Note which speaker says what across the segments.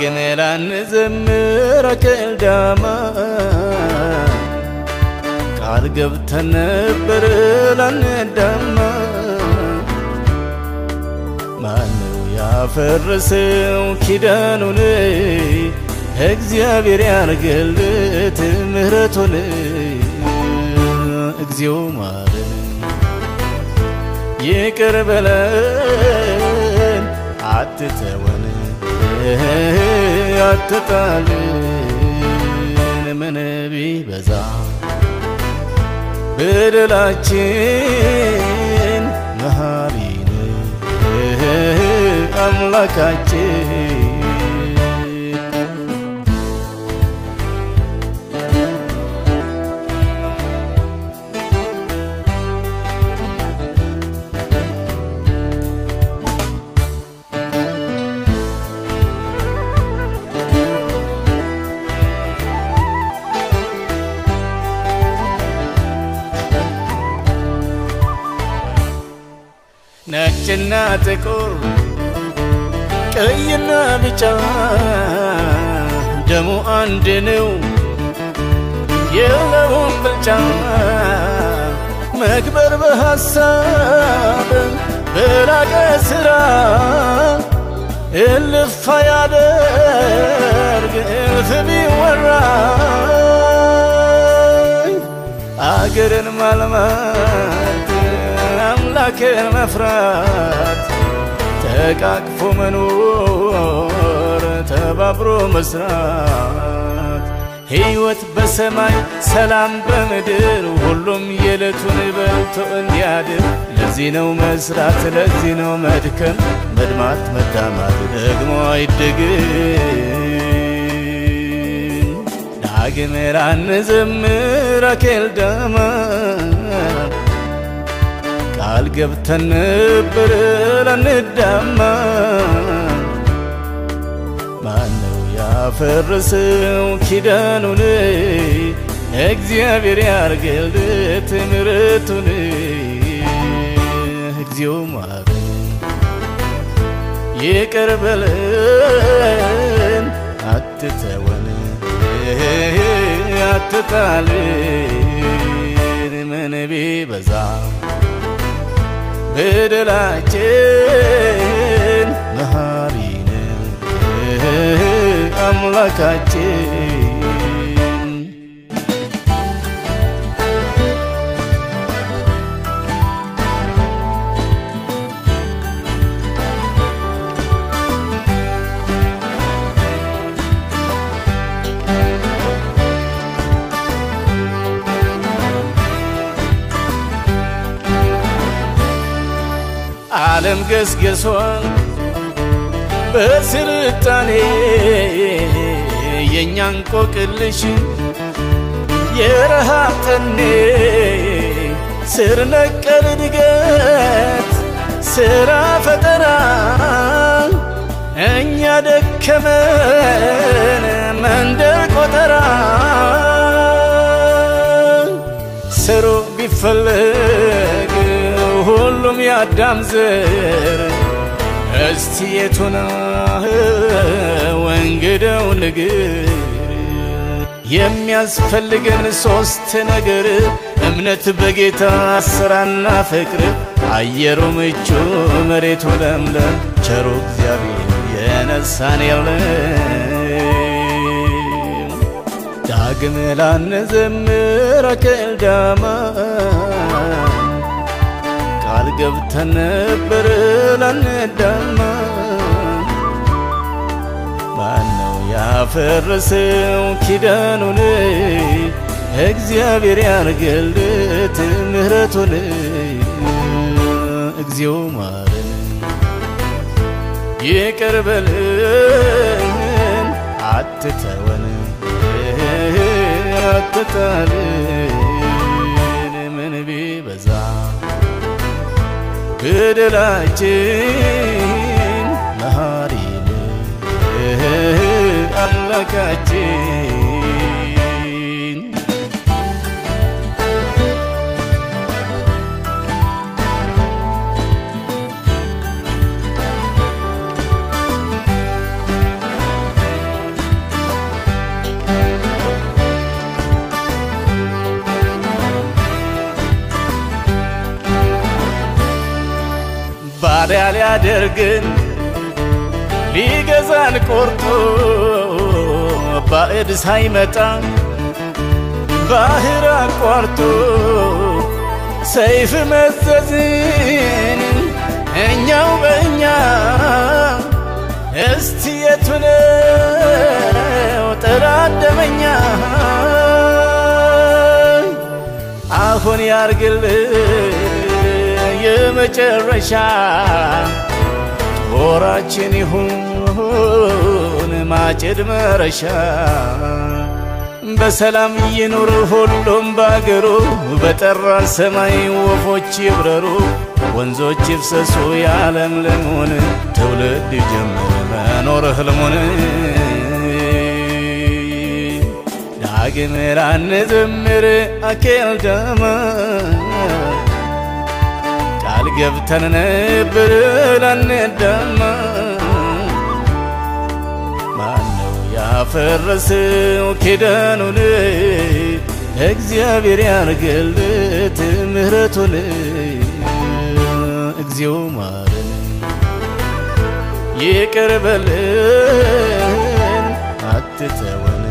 Speaker 1: ዳግም ላንዘምር ከልዳማ ቃል ገብተን ነበር ላንዳማ ማነው ያፈረሰው ኪዳኑን እግዚአብሔር ያርግለት ምህረቱን እግዚኦ ማረን ይቅር በለን አትተወን አትጣልን ምን ቢበዛ በደላችን መሐሪ ነህ አምላካችን ነጭና ጥቁር ቀይና ቢጫ ደሙ አንድ ነው የለውም ብልጫ መክበር በሐሳብ በላቀ ሥራ እልፍ ያደርግ እልፍ ቢወራ አገርን ማልማት አምላክን መፍራት ተቃቅፎ መኖር ተባብሮ መስራት ሕይወት በሰማይ ሰላም በምድር ሁሉም የዕለቱን በልቶ እንዲያድር ለዚህ ነው መስራት ለዚህ ነው መድከም መድማት መዳማት ደግሞ አይደግም ዳግም ላንዘምር ከልዳማ ቃል ገብተን ነበር ላንዳማ ማነው ያፈረሰው ኪዳኑን እግዚአብሔር ያርግለት ምህረቱን እግዚኦ ማረን ይቅር በለን አትተወን አትጣልን ምን ቢበዛ በደላችን መሐሪ ነህ አምላካችን ዓለም ገስገሷል በስልጣኔ የኛን ቆቅልሽ የረሃብ ጠኔ ስር ነቀል እድገት ሥራ ፈጠራ እኛ ደከመን መንደር ቆጠራ ስሩ ቢፈለግ ሁሉም ያዳም ዘር እስቲ የቱን ወንግደው ንግር የሚያስፈልገን ሶስት ነገር እምነት በጌታ ሥራና ፍቅር አየሩ ምቹ መሬቱ ለምለም ቸሩ እግዚአብሔር የነሳን የለም ዳግም ላንዘምር ከልዳማ ቃል ገብተን ነበር ላንዳማ ማነው ያፈረሰው ኪዳኑን እግዚአብሔር ያርግለት ምህረቱን እግዚኦ ማረን ይቅር በለን አትተወን አትጣልን ምን ቢበዛ በደላችን መሐሪ ነህ አምላካችን ባሪያ ሊያደርገን ሊገዛን ቆርጦ ባዕድ ሳይመጣ ባህር አቋርጦ ሰይፍ መዘዝን እኛው በእኛ እስቲ የቱ ነው ጠላት ደመኛ አሁን ያርግልን የመጨረሻ ጦራችን ይሁን ማጭድ መረሻ በሰላም ይኑር ሁሉም ባገሩ በጠራን ሰማይ ወፎች ይብረሩ ወንዞች ይፍሰሱ ያለምልሙን ትውልድ ይጀምር መኖር ህልሙን ዳግም ላንዘምር አኬልዳማ ቃል ገብተን ነበር ላንዳማ ማነው ያፈረሰው ኪዳኑን እግዚአብሔር ያርግለት ምህረቱን እግዚኦ ማረን ይቅር በለን አትተወን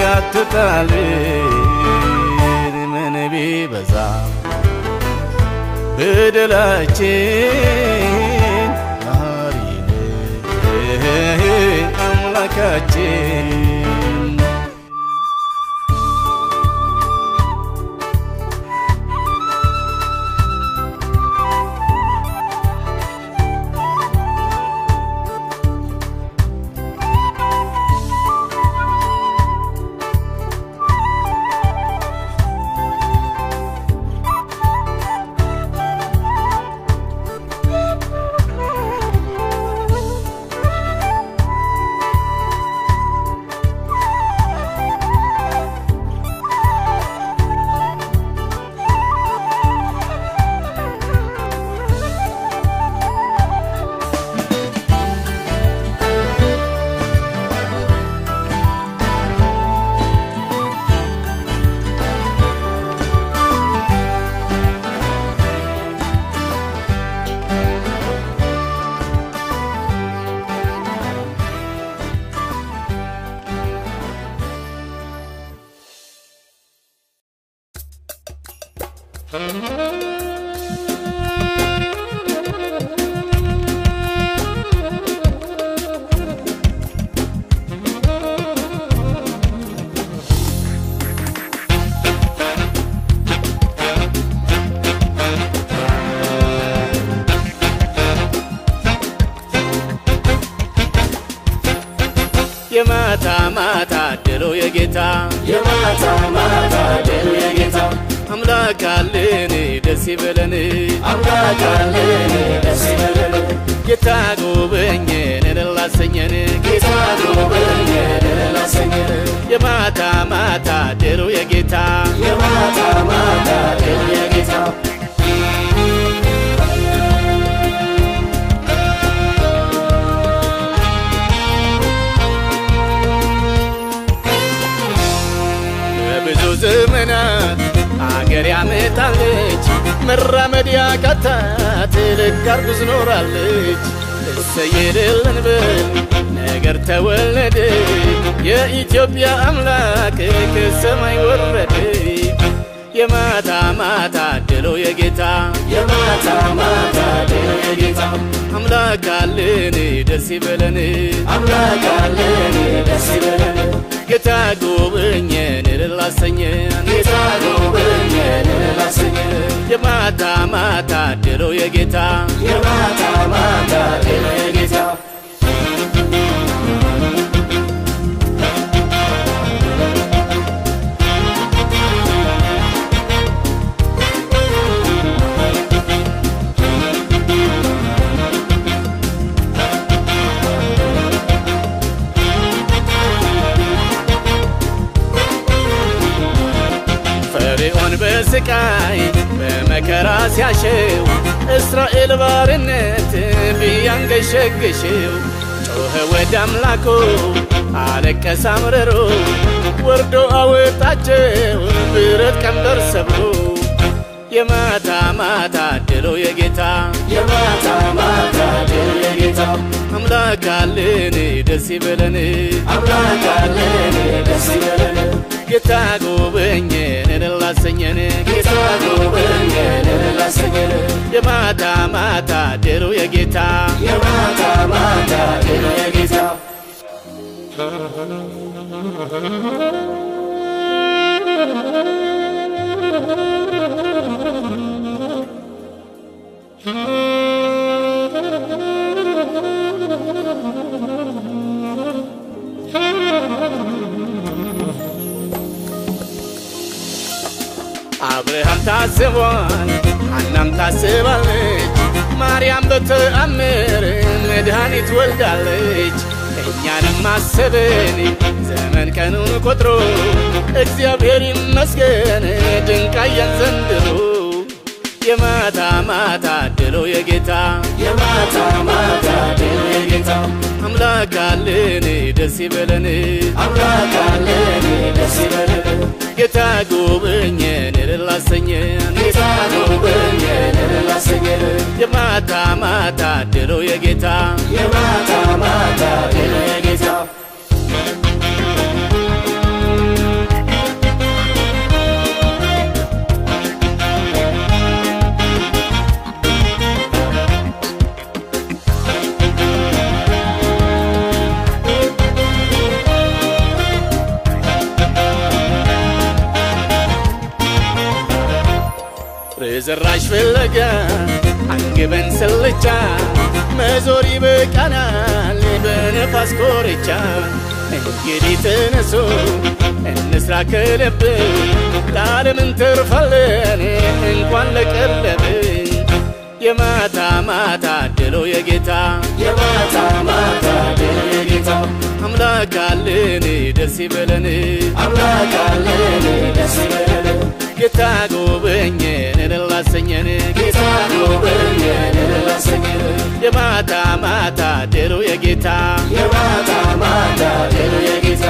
Speaker 1: አትጣልን ምን ቢበዛ በደላችን መሐሪ ነህ አምላካችን የማታ ማታ ድሮ የጌታ
Speaker 2: የማታ ማታ ድሮ የጌታ
Speaker 1: አምላክ አለን ደስ ይበለን
Speaker 2: አምላክ አለን ደስ ይበለን
Speaker 1: ጌታ ጎበኘን ላሰኘን
Speaker 2: ጌታ ጎበኘን ላሰኘን
Speaker 1: የማታ ማታ ድሮ የጌታ
Speaker 2: የማታ ማታ ድሮ የጌታ
Speaker 1: ብዙ ዘመናት አገር ያመጣለች መራመድ ያቃታት ልክ አርጉዝ ኖራለች እሰየልን ብል ነገር ተወለደ የኢትዮጵያ አምላክ ከሰማይ ወረደ የማታ ማታ ድሮ የጌታ
Speaker 2: የማታ ማታ ድሮ የጌታ
Speaker 1: አምላክ አለን ደስ ይበለን
Speaker 2: አምላክ አለን ደስ ይበለን
Speaker 1: ጌታ ጎበኘን ላሰኘን
Speaker 2: ጌታ ጎበኘን ላሰኘን
Speaker 1: የማታ ማታ ድሮ የጌታ
Speaker 2: የማታ ማታ ድሮ የጌታ
Speaker 1: ፈርዖን በስቃይ በመከራ ሲያሸው እስራኤል ባርነት ቢያንገሸግሸው ጮኸ ወደ አምላኩ አለቀሰ አምርሮ ወርዶ አወጣቸው ብረት ቀንበር ሰብሮ የማታ ማታ ድሉ የጌታ
Speaker 2: የማታ ማታ ድሉ የጌታ
Speaker 1: አምላክ አለን ደስ ይበለን
Speaker 2: አምላክ አለን ደስ ይበለን
Speaker 1: ጌታ ጎበኘን ላሰኘን
Speaker 2: ጌታ ጎበኘን ላሰኘን
Speaker 1: የማታ ማታ ድሉ የጌታ
Speaker 2: የማታ ማታ ድሉ የጌታ
Speaker 1: አብርሃም ታስቧል ሐናም ታስባለች ማርያም በተአምር መድኃኒት ወልዳለች እኛንም አሰበን ዘመን ቀኑን ቆጥሮ እግዚአብሔር ይመስገን ድንቅ አየን ዘንድሮ የማታ ማታ ድሉ የጌታ
Speaker 2: የማታ ማታ ድሉ የጌታ
Speaker 1: አምላክ አለን ደስ ይበለን
Speaker 2: አምላክ አለን ደስ ይበለን
Speaker 1: ጌታ ጎበኘን ላሰኘን
Speaker 2: ጌታ ጎበኘን ላሰኘን
Speaker 1: የማታ ማታ ድሉ የጌታ
Speaker 2: የማታ ማታ ድሉ የጌታ
Speaker 1: ዘራሽ ፍለጋ አንግበን ስልቻ መዞር ይበቃናል በነፋስ ኮርቻ እንግዲህ ተነሱ እንስራ ከልብ ለዓለም እንተርፋለን እንኳን ለቀለብ የማታ ማታ ድሉ የጌታ
Speaker 2: የማታ ማታ ድሉ የጌታ
Speaker 1: አምላክ አለን ደስ ይበለን
Speaker 2: አምላክ አለን ደስ ይበለን
Speaker 1: ጌታ ጎበኘን ላሰኘን
Speaker 2: ጌታ ጎበኘን ላሰኘን
Speaker 1: የማታ ማታ ድሉ የጌታ
Speaker 2: የማታ ማታ ድሉ የጌታ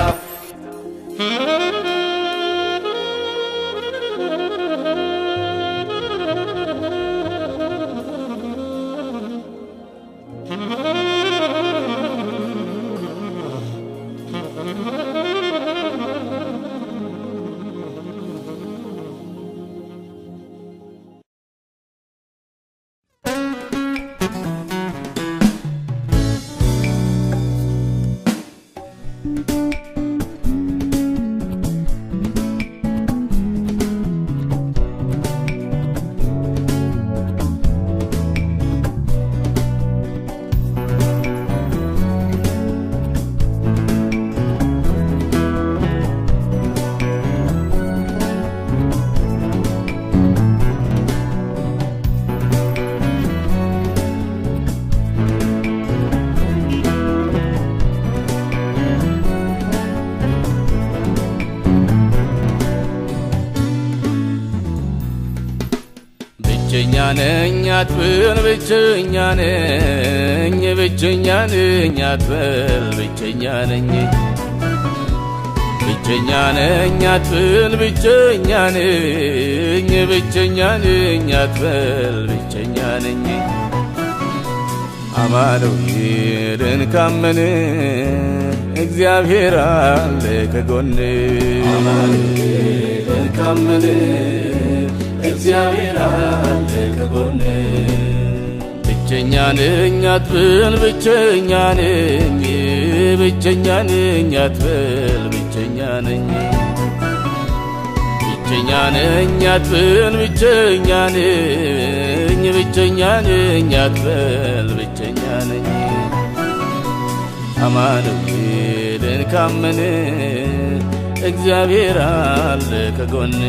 Speaker 1: ብቸኛ ነኝ አትበል ብቸኛ ነኝ ብቸኛ ነኝ አትበል ብቸኛ ነኝ ብቸኛ ነኝ አትበል ብቸኛ ነኝ ብቸኛ ነኝ አትበል ብቸኛ ነኝ አማኑኤልን ካመነ እግዚአብሔር አለ ከጎኔ
Speaker 2: አማኑኤልን ካመነ እግዚአብሔር አለ ከጎኔ
Speaker 1: ብቸኛ ነኝ አትበል ብቸኛ ነኝ ብቸኛ ነኝ አትበል ብቸኛ ነኝ ብቸኛ ነኝ አትበል ብቸኛ ነኝ ብቸኛ ነኝ አትበል ብቸኛ ነኝ አማኑኤልን ካመነ እግዚአብሔር አለ ከጎኔ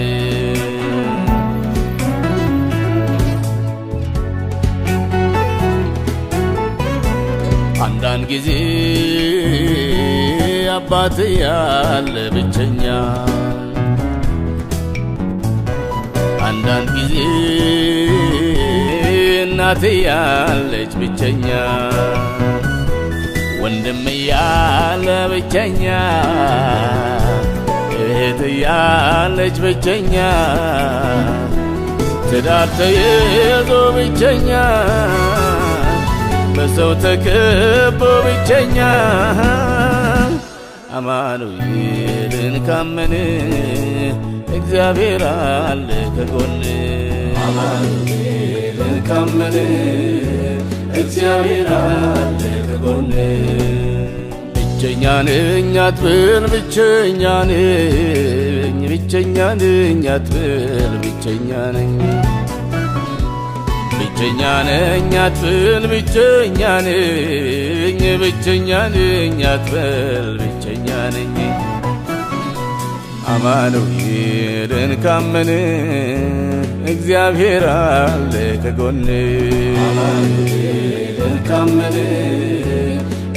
Speaker 1: አንዳንድ ጊዜ አባት ያለ ብቸኛ አንዳንድ ጊዜ እናት ያለች ብቸኛ ወንድም ያለ ብቸኛ እህት ያለች ብቸኛ ትዳር ተይዞ ብቸኛ በሰው ተከቦ ብቸኛ አማኑኤልን ካመን እግዚአብሔር አለ ከጎን
Speaker 2: አማኑኤልን ካመን እግዚአብሔር አለ ከጎን
Speaker 1: ብቸኛ ነኝ አትበል ብቸኛ ነኝ ብቸኛ ነኝ አትበል ብቸኛ ነኝ ብቸኛ ነኝ አትበል ብቸኛ ነኝ ብቸኛ ነኝ አትበል ብቸኛ ነኝ አማኑኤልን ካመን እግዚአብሔር አለ ከጎን
Speaker 2: አማኑኤልን ካመን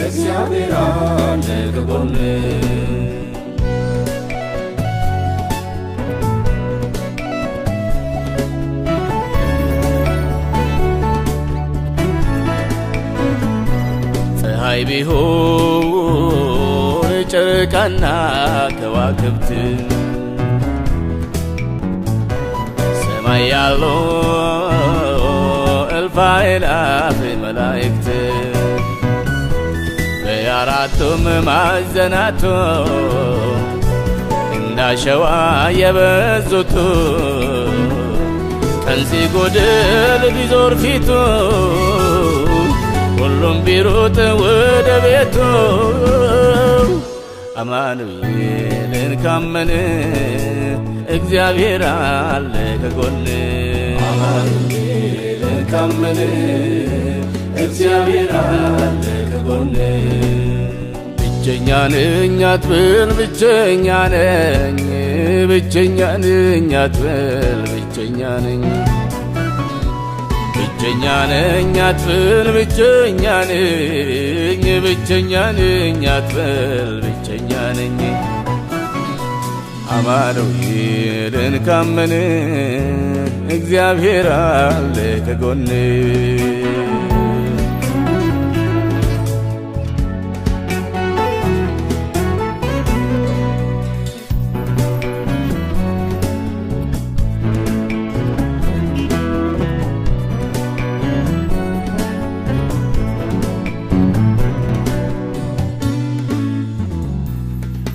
Speaker 2: እግዚአብሔር አለ ከጎን
Speaker 1: ፀሐይ ቢሆን ጨረቃና ከዋክብት ሰማይ ያሉ እልፍ አእላፍ መላእክት በአራቱም ማዕዘናቱ እንዳሸዋ የበዙት ቀን ሲጎድል ቢዞር ፊቱ ሁሉም ቢሮጥ ወደ ቤቱ አማኑኤልን ካመን እግዚአብሔር አለ ከጎን
Speaker 2: አማኑኤልን ካመን እግዚአብሔር አለ ከጎን
Speaker 1: ብቸኛ ነኝ አትበል ብቸኛ ነኝ ብቸኛ ነኝ አትበል ብቸኛ ነኝ ብቸኛ ነኝ አትበል ብቸኛ ነኝ ብቸኛ ነኝ አትበል ብቸኛ ነኝ አማኑኤልን ካመን እግዚአብሔር አለ ከጎን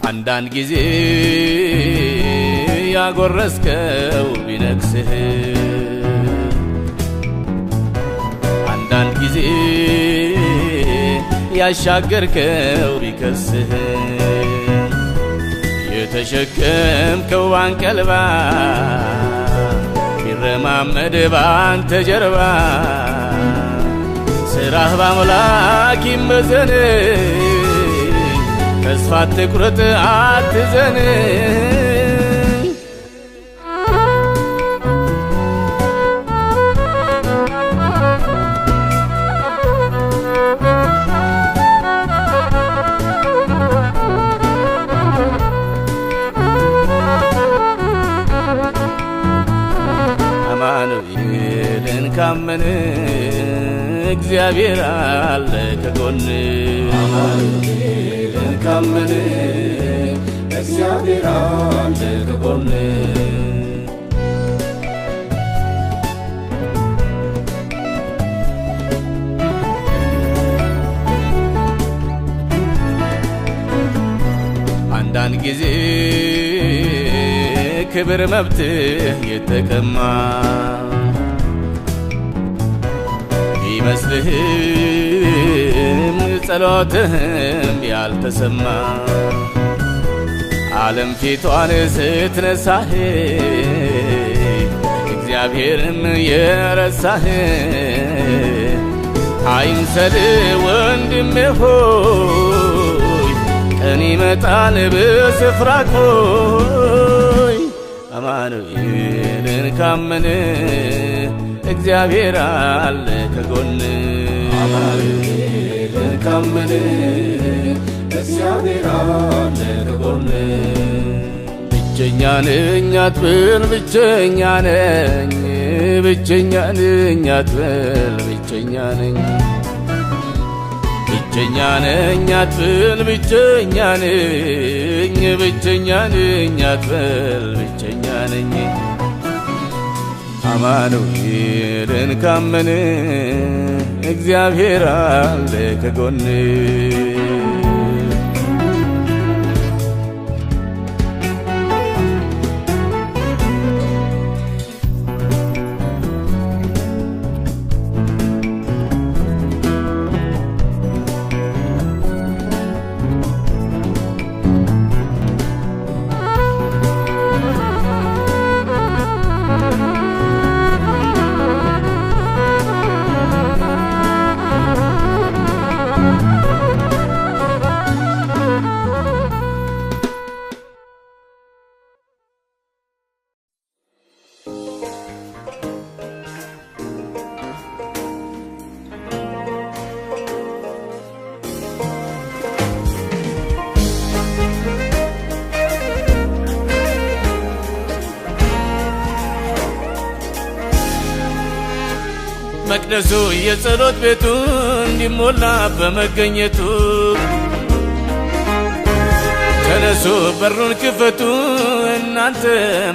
Speaker 1: አንዳንድ ጊዜ ያጎረስከው ቢነክስህ አንዳንድ ጊዜ ያሻገርከው ቢከስህ የተሸከምከው አንቀልባ ቢረማመድ ባንተ ጀርባ ስራህ በአምላክ ይመዘን ተስፋ አትቁረጥ አትዘን አማኑኤልን ካመን እግዚአብሔር አለ ከጎን
Speaker 2: አማኑኤልን ካመን እግዚአብሔር አለ ከጎን
Speaker 1: አንዳንድ ጊዜ ክብር መብትህ የተቀማ ቢመስልህም ጸሎትህም ያልተሰማ ዓለም ፊቷን ስትነሳህ እግዚአብሔርም የረሳህ አይምሰል ወንድሜ ሆይ ቀን ይመጣል በስፍራ ቆይ አማኑኤልን ካመን እግዚአብሔር አለ ከጎን
Speaker 2: አማኑኤልን ካመን እግዚአብሔር አለ ከጎን
Speaker 1: ብቸኛ ነኝ አትበል ብቸኛ ነኝ ብቸኛ ነኝ አትበል ብቸኛ ነኝ ብቸኛ ነኝ አትበል ብቸኛ ነኝ ብቸኛ ነኝ አትበል ብቸኛ ነኝ አማኑኤልን ካመን እግዚአብሔር አለ ከጎን መቅደሱ የጸሎት ቤቱ እንዲሞላ በመገኘቱ ተነሱ በሩን ክፈቱ እናንተ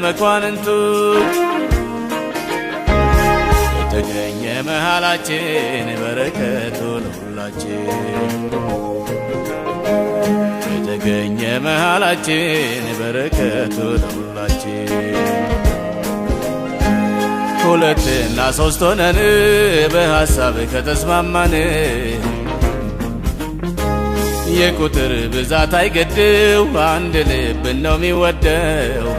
Speaker 1: መኳንንቱ የተገኘ መሃላችን በረከቱ ለሁላችን የተገኘ መሃላችን በረከቱ ለሁላችን ሁለትና ሶስት ሆነን በሐሳብ ከተስማማን የቁጥር ብዛት አይገድው አንድ ልብ ነው የሚወደው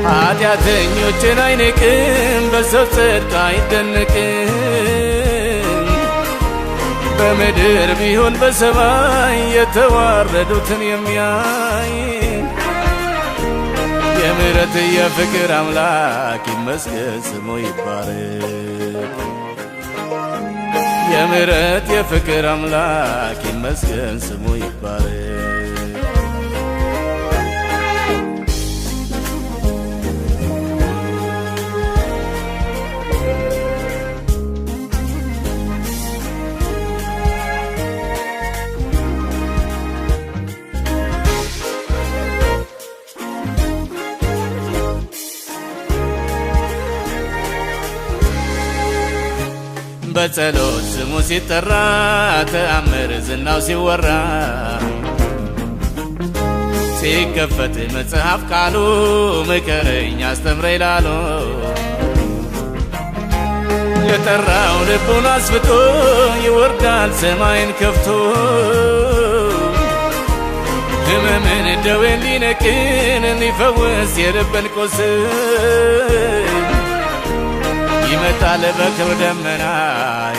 Speaker 1: ኃጢአተኞችን አይንቅም በሰው ጽድቅ አይደነቅም በምድር ቢሆን በሰማይ የተዋረዱትን የሚያይ የምህረት የፍቅር አምላክ ይመስገን ስሙ ይባረክ የምህረት የፍቅር አምላክ ይመስገን ስሙ ይባረክ በጸሎት ስሙ ሲጠራ ተአምር ዝናው ሲወራ ሲከፈት መጽሐፍ ቃሉ ምከረኝ አስተምረኝ ላሉ የጠራው ልቡን አስፍቶ ይወርዳል ሰማይን ከፍቶ ህመምን ደዌን ሊነቅል ሊፈውስ የልብን ቁስል ይመጣል በክብር ደመና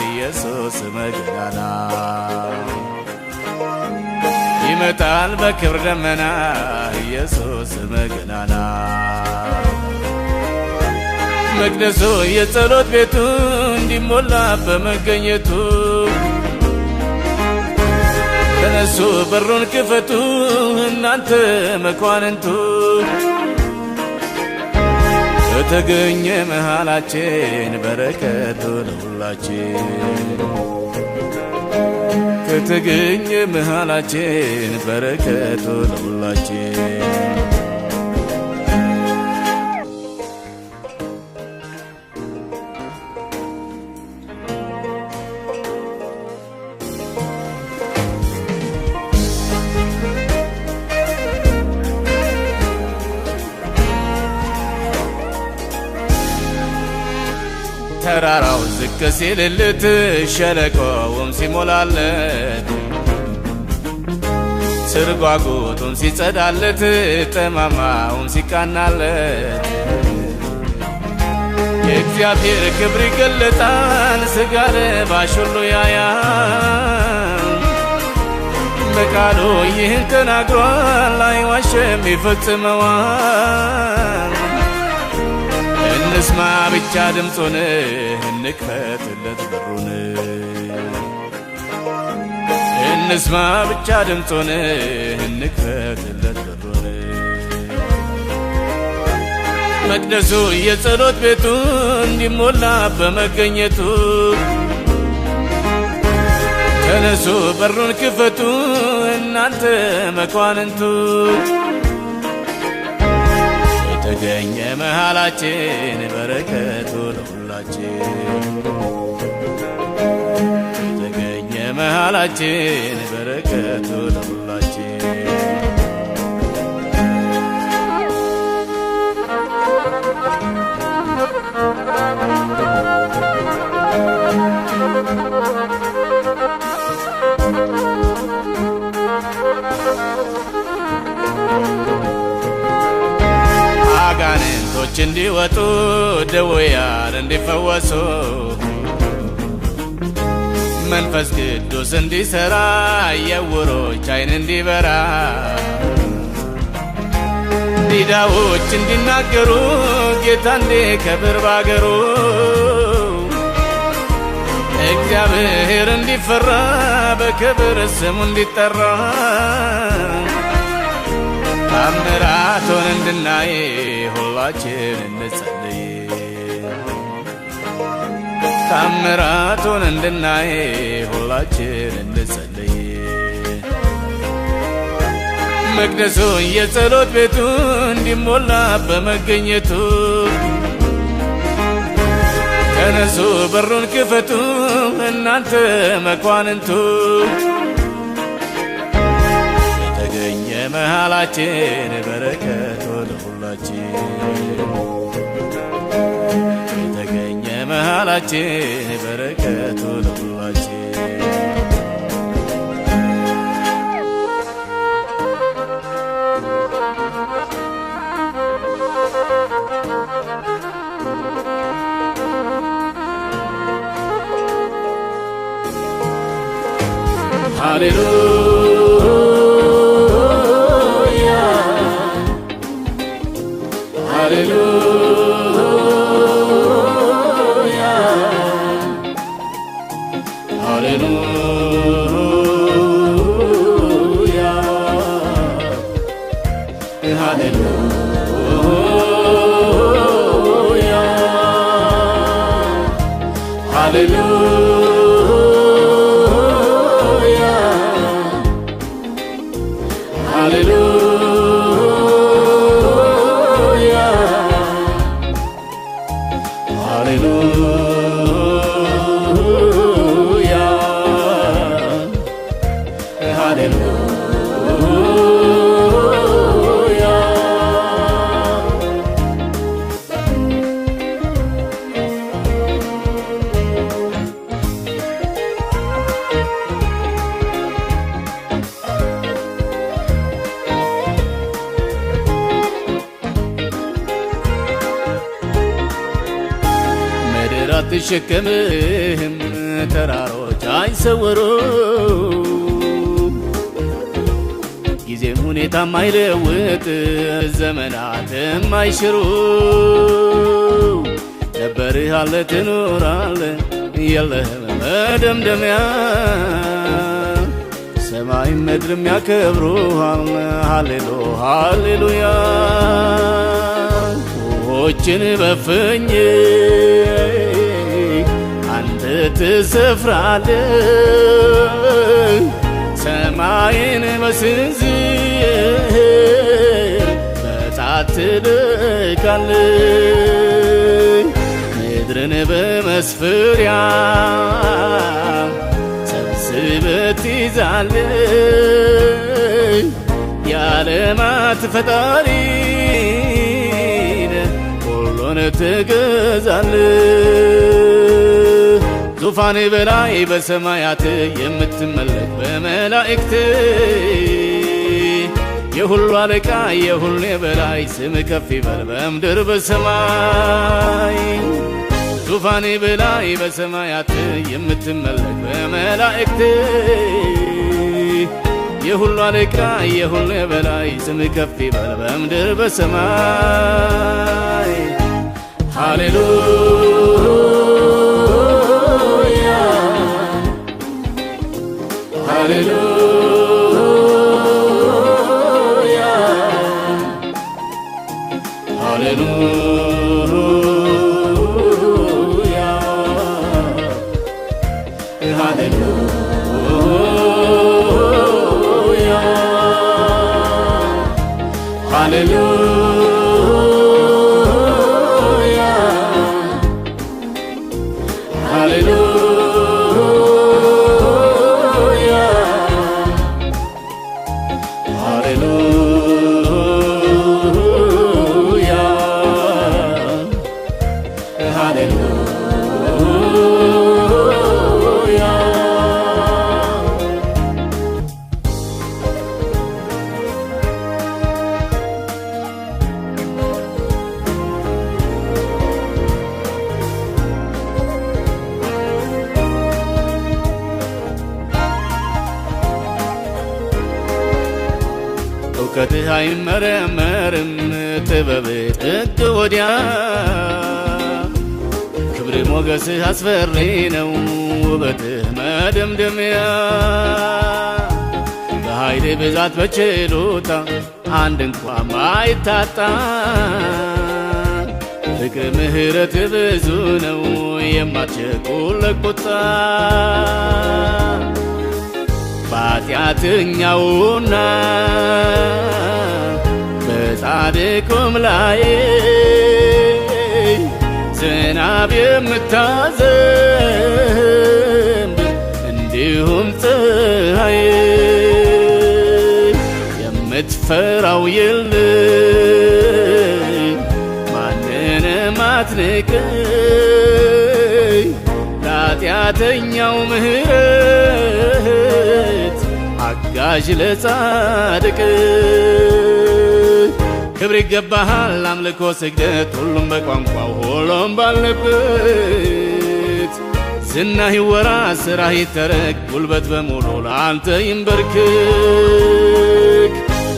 Speaker 1: ኢየሱስ መገናና ይመጣል በክብር ደመና ኢየሱስ መገናና መቅደሱ የጸሎት ቤቱ እንዲሞላ በመገኘቱ ተነሱ በሩን ክፈቱ እናንተ መኳንንቱ ከተገኘ መሃላችን በረከቱ ለሁላችን ከተገኘ መሃላችን በረከቱ ለሁላችን ተራራው ዝቅ ሲልለት ሸለቆውም ሲሞላለት ስርጓጉጡም ሲጸዳለት ጠማማውም ሲቃናለት የእግዚአብሔር ክብር ይገለጣል ሥጋ ለባሽ ሁሉ ያያል በቃሉ ይህን ተናግሯል አይዋሽም ይፈጽመዋል እንስማ ብቻ ድምፁን እንክፈትለት በሩን እንስማ ብቻ ድምፁን እንክፈትለት በሩን መቅደሱ የጸሎት ቤቱ እንዲሞላ በመገኘቱ ተነሱ በሩን ክፈቱ እናንተ መኳንንቱ ተገኘ መሃላችን በረከቱ ለሁላችን ተገኘ መሃላችን በረከቱ ለሁላችን አጋንንቶች እንዲወጡ ደዌያን እንዲፈወሱ መንፈስ ቅዱስ እንዲሰራ የዕውሮች ዓይን እንዲበራ ዲዳዎች እንዲናገሩ ጌታ እንዲከብር ባገሩ እግዚአብሔር እንዲፈራ በክብር ስሙ እንዲጠራ ታምራቱን እንድናይ ሁላችን እንጸልይ ታምራቱን እንድናይ ሁላችን እንጸልይ መቅደሱ የጸሎት ቤቱ እንዲሞላ በመገኘቱ ተነሱ በሩን ክፈቱ እናንተ መኳንንቱ ተገኘ መሃላችን በረከቱ ለሁላችን ተገኘ መሃላችን በረከቱ ለሁላችን Hallelujah, hallelujah, hallelujah, hallelujah, hallelujah. አትሸከምህም ተራሮች አይሰወሩ ጊዜም ሁኔታም አይለውጥ ዘመናትም አይሽሩ ነበርህ አለ ትኖራለህ የለህም መደምደሚያ ሰማይም ምድርም ያከብሩሃል ሃሌሉያ ዎችን በፍኝ አንተ ትሰፍራለህ ሰማይን በስንዝር በጣት ትልካለህ ምድርን በመስፈሪያ ሰብስበህ ትይዛለህ የዓለማት ፈጣሪ ሁሉን ትገዛለህ ዙፋን በላይ በሰማያት የምትመለክ በመላእክት የሁሉ አለቃ የሁሉ በላይ ስም ከፍ ይበል በምድር በሰማይ ዙፋን በላይ በሰማያት የምትመለክ በመላእክት የሁሉ አለቃ የሁሉ በላይ ስም ከፍ ይበል በምድር በሰማይ ሃሌሉያ ሃሌሉያ ሃሌሉያ ሃሌሉያ ሃሌሉያ
Speaker 2: ሃሌሉያ
Speaker 1: እውቀትህ አይመረመርም ጥበብህ ጥግ ወዲያ ክብር ሞገስህ አስፈሪ ነው ውበትህ መደምደሚያ በኃይል ብዛት በችሎታ አንድ እንኳ ማይታጣ ፍቅር ምህረት ብዙ ነው የማትቸኩል ለቁጣ በኃጢአተኛውና በጻድቁም ላይ ዝናብ የምታዘንብ እንዲሁም ፀሐይ የምትፈራው የለም ማንንም አትንቀኝ ለኃጢአተኛው ምህረት አጋዥ ለጻድቅ ክብር ይገባሃል አምልኮ ስግደት ሁሉም በቋንቋው ሁሉም ባለበት ዝናህ ይወራ ስራህ ይተረክ ጉልበት በሙሉ ለአንተ ይንበርክክ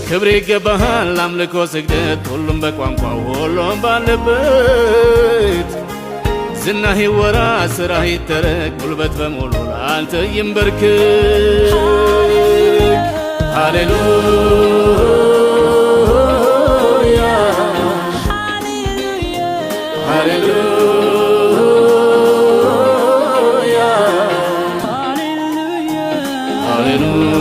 Speaker 1: ክብር ይገባሃል አምልኮ ስግደት ሁሉም በቋንቋው ሁሉም ባለበት ዝናህ ይወራ ስራህ ይተረክ ጉልበት በሙሉ ለአንተ ይንበርክክ ሃሌሉያ ሃሌሉያ ሃሌሉያ ሃሌሉያ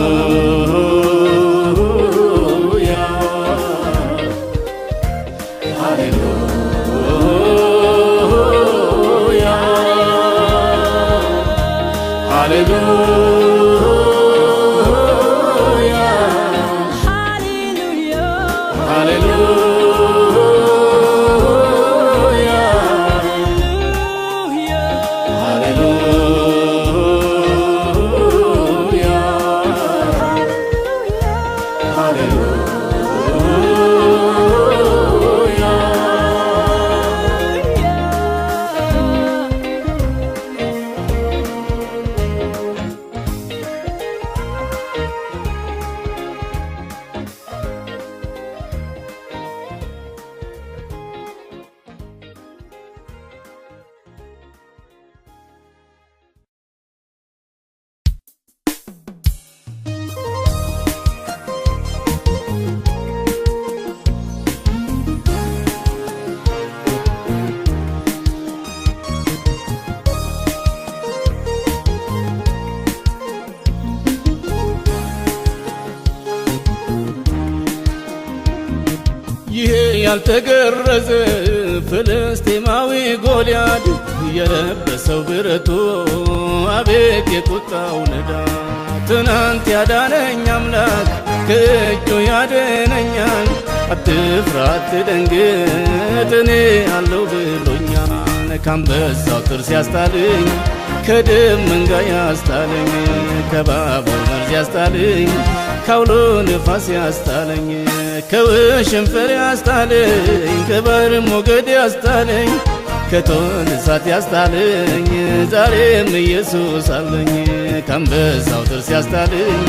Speaker 1: ይሄ ያልተገረዘ ፍልስጤማዊ ጎልያድ የለበሰው ብረቱ አቤት የቁጣው ንዳድ ትናንት ያዳነኝ አምላክ ከእጁ ያድነኛል አትፍራ አትደንግጥ እኔ አለው ብሎኛል ከአንበሳው ጥርስ ያስጣለኝ ከድብ መንጋጋ ያስጣለኝ ከባቡ መርዝ ያስጣለኝ ካውሎ ንፋስ ያስጣለኝ ከውሽንፍር ያስጣለኝ ከባሕር ሞገድ ያስጣለኝ ከእቶን እሳት ያስጣለኝ ዛሬም ኢየሱስ አለኝ ከአንበሳው ጥርስ ያስጣለኝ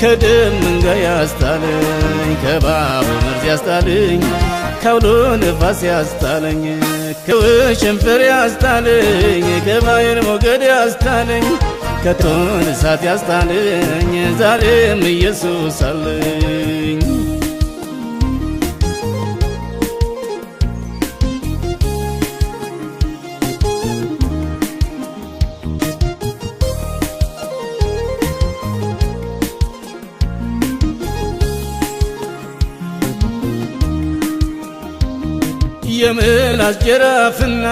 Speaker 1: ከድብ መንጋጋ ያስጣለኝ ከባቡ መርዝ ያስጣለኝ ካውሎ ንፋስ ያስጣለኝ ከውሽንፍር ያስጣለኝ ከባሕር ሞገድ ያስጣለኝ ከእቶን እሳት ያስጣለኝ ዛሬም ኢየሱስ አለኝ የምላስ ጅራፍና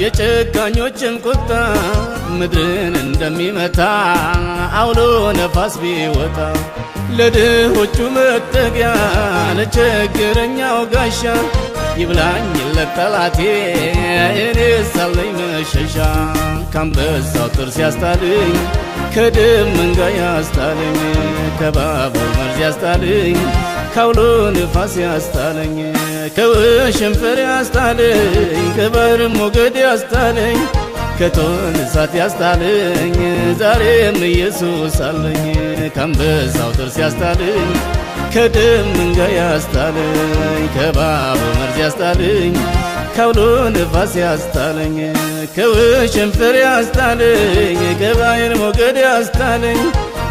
Speaker 1: የጨካኞችም ቁጣ ምድርን እንደሚመታ አውሎ ነፋስ ቢወጣ ለድሆቹ መጠጊያ ለችግረኛው ጋሻ ይብላኝ ለጠላቴ እኔስ ሳለኝ መሸሻ ካንበሳው ጥርስ ያስጣለኝ ከድብ መንጋ ያስጣለኝ ከባቡ መርዝ ያስጣለኝ ካውሎ ንፋስ ያስጣለኝ ከውሽንፍር ያስጣለኝ ከባህር ሞገድ ያስጣለኝ ከቶን እሳት ያስጣለኝ ዛሬም ኢየሱስ አለኝ ካንበሳው ጥርስ ያስጣለኝ ከድብ መንጋ ያስጣለኝ ከባቡ መርዝ ያስጣለኝ ካውሎ ንፋስ ያስጣለኝ ከውሽንፍር ያስጣለኝ ከባህር ሞገድ ያስጣለኝ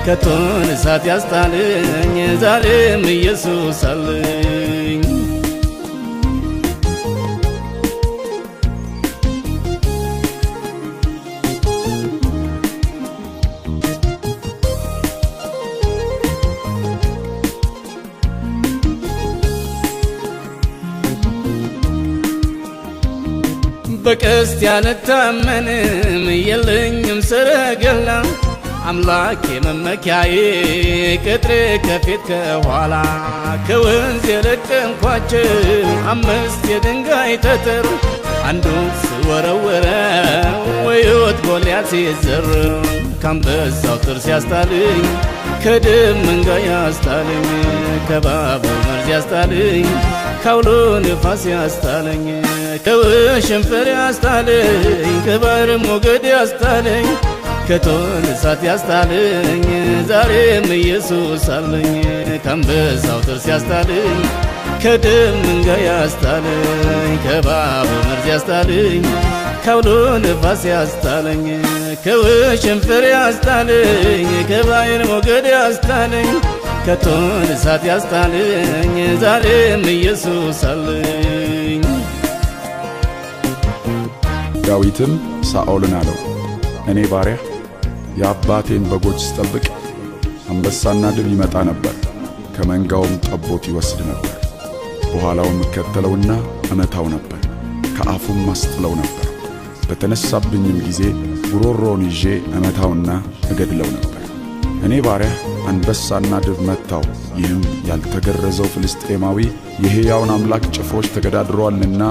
Speaker 1: ከቶን እሳት ያስጣለኝ ዛሬም ኢየሱስ አለኝ በቀስት ያልታመንም የለኝም ሰረገላ አምላኬ መመኪያዬ ቅጥሬ ከፊት ከኋላ ከወንዝ የለቀምኳቸው 5 የድንጋይ ጠጠር አንዱን ስወረወረው ሕይወት ጎልያድ ሲዘረው ካንበሳው ጥርስ ያስጣለኝ ከድብ መንጋ ያስጣለኝ ከባቡ መርዝ ያስጣለኝ ካውሎ ንፋስ ያስጣለኝ ከውሽንፍር ያስጣለኝ ከባህር ሞገድ ያስጣለኝ ከቶን እሳት ያስጣለኝ ዛሬም ኢየሱስ አለኝ ካንበሳው ጥርስ ያስጣለኝ ከድብ መንጋ ያስጣለኝ ከባቡ መርዝ ያስጣለኝ ካውሎ ንፋስ ያስጣለኝ ከውሽንፍር ያስጣለኝ ከባህር ሞገድ ያስጣለኝ ከቶን እሳት ያስጣለኝ ዛሬም ኢየሱስ አለኝ
Speaker 3: ዳዊትም ሳኦልን አለው እኔ ባሪያ የአባቴን በጎች ስጠብቅ አንበሳና ድብ ይመጣ ነበር ከመንጋውም ጠቦት ይወስድ ነበር በኋላውም እከተለውና እመታው ነበር ከአፉም አስጥለው ነበር በተነሳብኝም ጊዜ ጉሮሮውን ይዤ እመታውና እገድለው ነበር እኔ ባሪያ አንበሳና ድብ መታው ይህም ያልተገረዘው ፍልስጤማዊ የሕያውን አምላክ ጭፍሮች ተገዳድረዋልና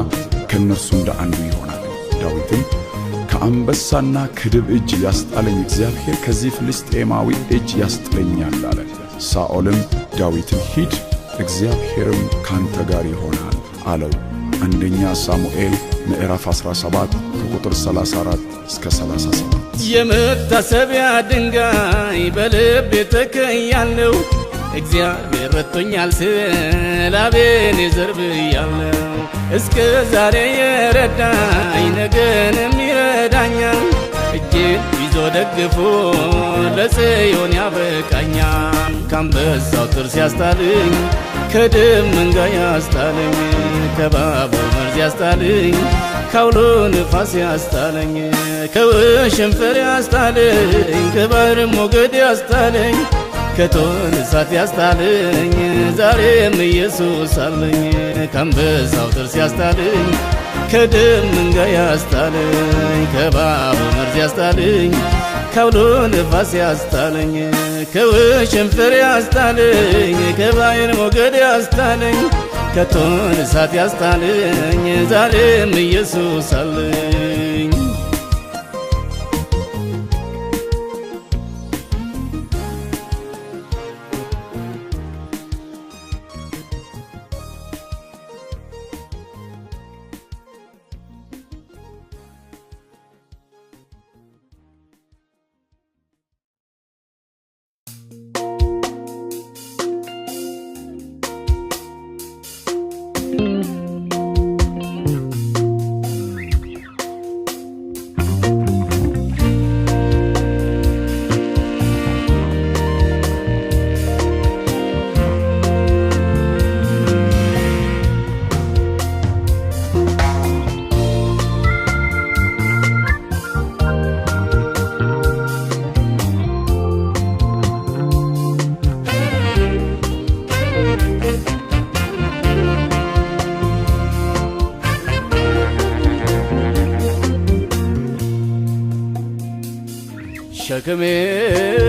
Speaker 3: ከእነርሱ እንደ አንዱ ይሆናል ዳዊትም ከአንበሳና ከድብ እጅ ያስጣለኝ እግዚአብሔር ከዚህ ፍልስጤማዊ እጅ ያስጥለኛል አለ ሳኦልም ዳዊትን ሂድ እግዚአብሔርም ካንተ ጋር ይሆናል አለው አንደኛ ሳሙኤል ምዕራፍ 17 ከቁጥር 34 እስከ 37
Speaker 1: የመታሰቢያ ድንጋይ በልቤ ተክያለሁ እግዚአብሔር ረድቶኛል ስል አቤኔዘር ብያለሁ እስከ ዛሬ የረዳኝ ነገንም ይረዳኛል እጄን ይዞ ደግፎ ለጽዮን ያበቃኛል ካንበሳው ጥርስ ያስጣለኝ ከድብ መንጋ ያስጣለኝ ከባቡ መርዝ ያስጣለኝ ካውሎ ንፋስ ያስጣለኝ ከውሽንፍር ያስጣለኝ ከባህር ሞገድ ያስጣለኝ ከቶን እሳት ያስጣለኝ ዛሬም ኢየሱስ አለኝ ካንበሳው ጥርስ ያስጣለኝ ከድብ መንጋ ያስጣለኝ ከባቡ መርዝ ያስጣለኝ ካውሎ ንፋስ ያስጣለኝ ከውሽንፍር ያስጣለኝ ከባህር ሞገድ ያስጣለኝ ከቶን እሳት ያስጣለኝ ዛሬም ኢየሱስ አለኝ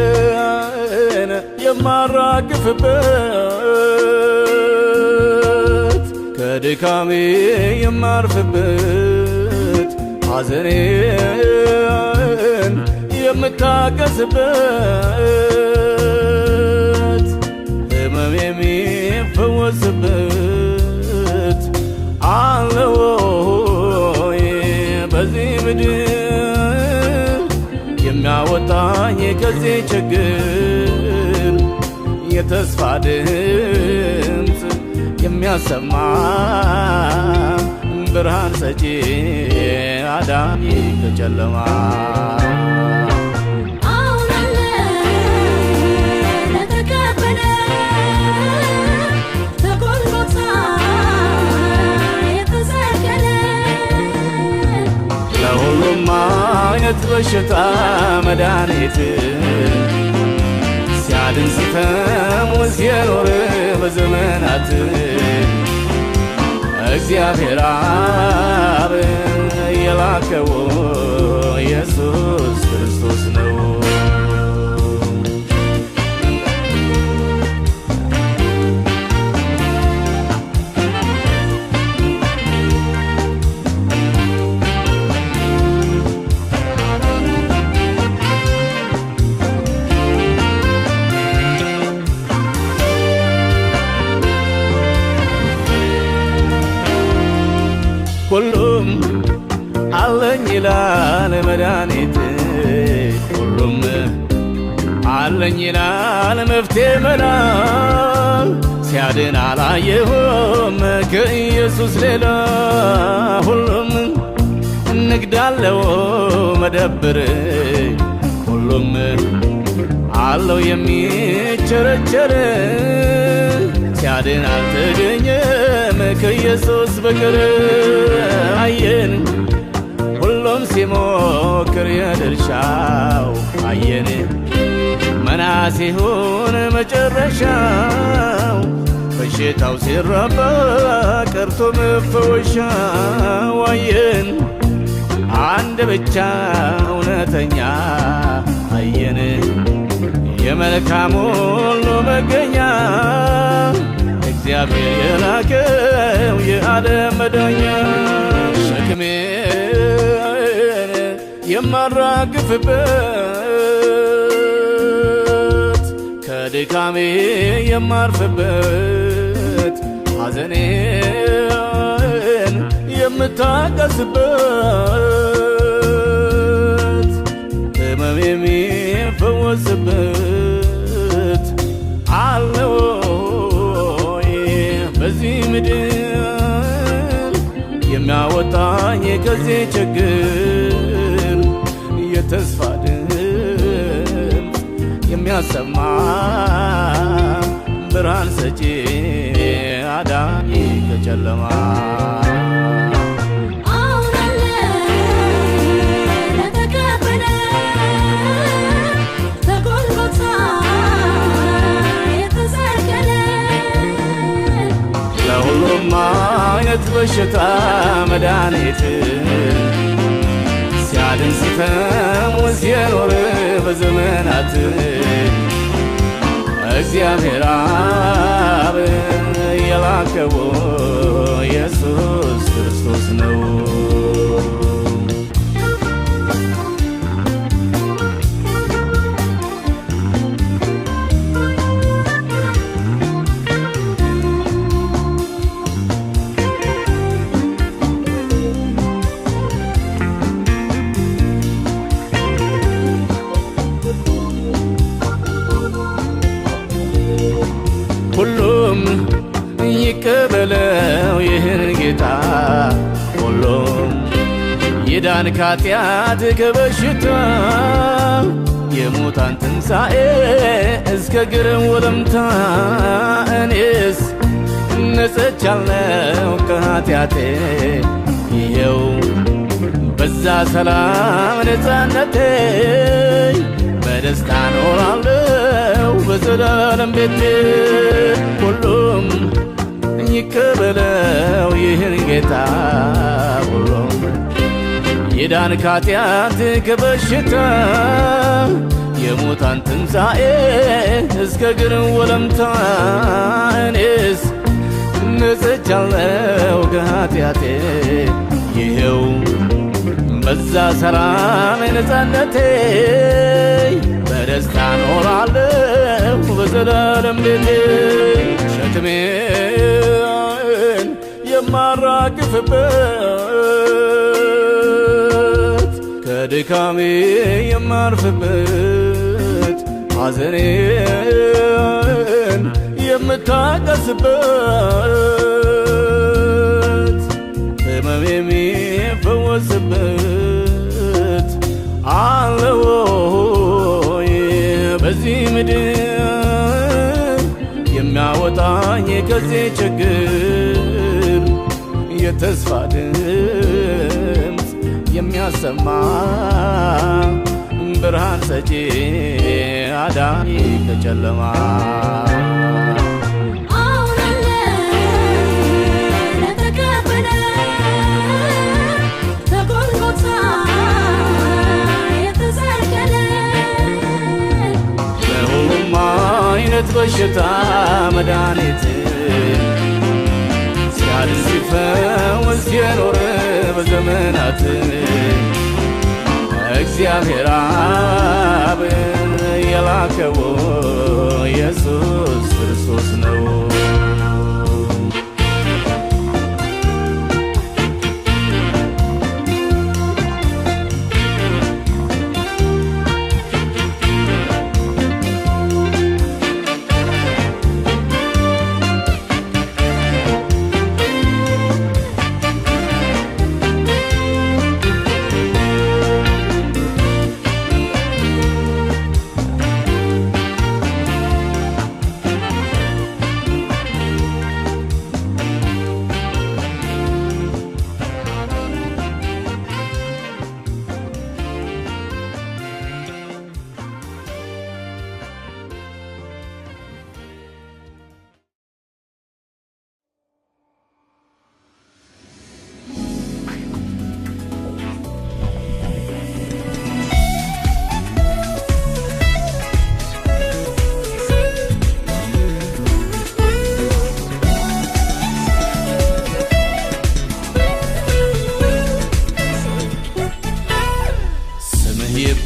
Speaker 1: ሸክሜን የማራግፍበት ከድካሜ የማርፍበት ሐዘኔን የምታገስበት ሕመም የሚፈወስበት አለ ወይ በዚህ ምድር የሚያወጣኝ ከዚህ ችግር የተስፋ ድምፅ የሚያሰማ ብርሃን ሰጪ አዳኝ ከጨለማ ለሁሉም አይነት በሽታ መድኃኒት ሲያድን ሲፈውስ የኖረ በዘመናት እግዚአብሔር አብ የላከው ኢየሱስ ክርስቶስ ነው። ሁሉም አለኝ ይላል መድኃኒት ሁሉም አለኝ ይላል መፍትሄ መላ ሲያድን አላየሁም ከኢየሱስ ሌላ ሁሉም ንግድ አለው መደብር ሁሉም አለው የሚቸረቸር ሲያድን አልተገኘም ከኢየሱስ በቀር አየን ሁሉም ሲሞክር የድርሻው አየን መና ሲሆን መጨረሻው በሽታው ሲራባ ቀርቶ መፈወሻው አየን አንድ ብቻ እውነተኛ አየን የመልካም ሁሉ መገኛ እግዚአብሔር የላከው የዓለም መዳኛ ሸክሜን የማራግፍበት ከድካሜ የማርፍበት ሐዘኔን የምታገስበት ሕመም የሚፈወስበት አለ ወይ በዚህ ምድር የሚያወጣኝ ከዚህ ችግር የተስፋ ድምፅ የሚያሰማ ብርሃን ሰጪ አዳኝ ከጨለማ ለሁሉም አይነት በሽታ መድኃኒት ሲያድን ሲፈውስ የኖረ በዘመናት እግዚአብሔር አብ የላከው ኢየሱስ ክርስቶስ ነው። ሁሉም ይቀበለው ይህን ጌታ ሁሉም ይዳን ከኃጢአት ከበሽታ የሙታን ትንሣኤ እስከ ግርም ወለምታ እኔስ ነጽቻለሁ ከኃጢአቴ ይኸው በዛ ሰላም ነፃነቴ በደስታ ኖራለሁ በዘላለም ቤቴ ሁሉም ይቀበለው ይህን ጌታ ሁሉም ይዳን ከኃጢአት ከበሽታ የሙታን ትንሣኤ እስከ ግርም ወለምታ እኔስ ነጽቻለሁ ከኃጢአቴ ይኸው በዛ ሰላም ነፃነቴ በደስታ ኖራለሁ በዘላለም ቤቴ ሸክሜን የማራግፍበት ከድካሜ የማርፍበት ሐዘኔን የምታቀስበት ሕመሜ የሚፈወስበት አለው በዚህ ምድር የሚያወጣኝ ከዚህ ችግር የተስፋ ድምፅ የሚያሰማ ብርሃን ሰጪ አዳኝ ከጨለማ ለሁሉም አይነት በሽታ መድኃኒት ሲያድን ሲፈውስ የኖረ በዘመናት እግዚአብሔር አብ የላከው ኢየሱስ ክርስቶስ ነው።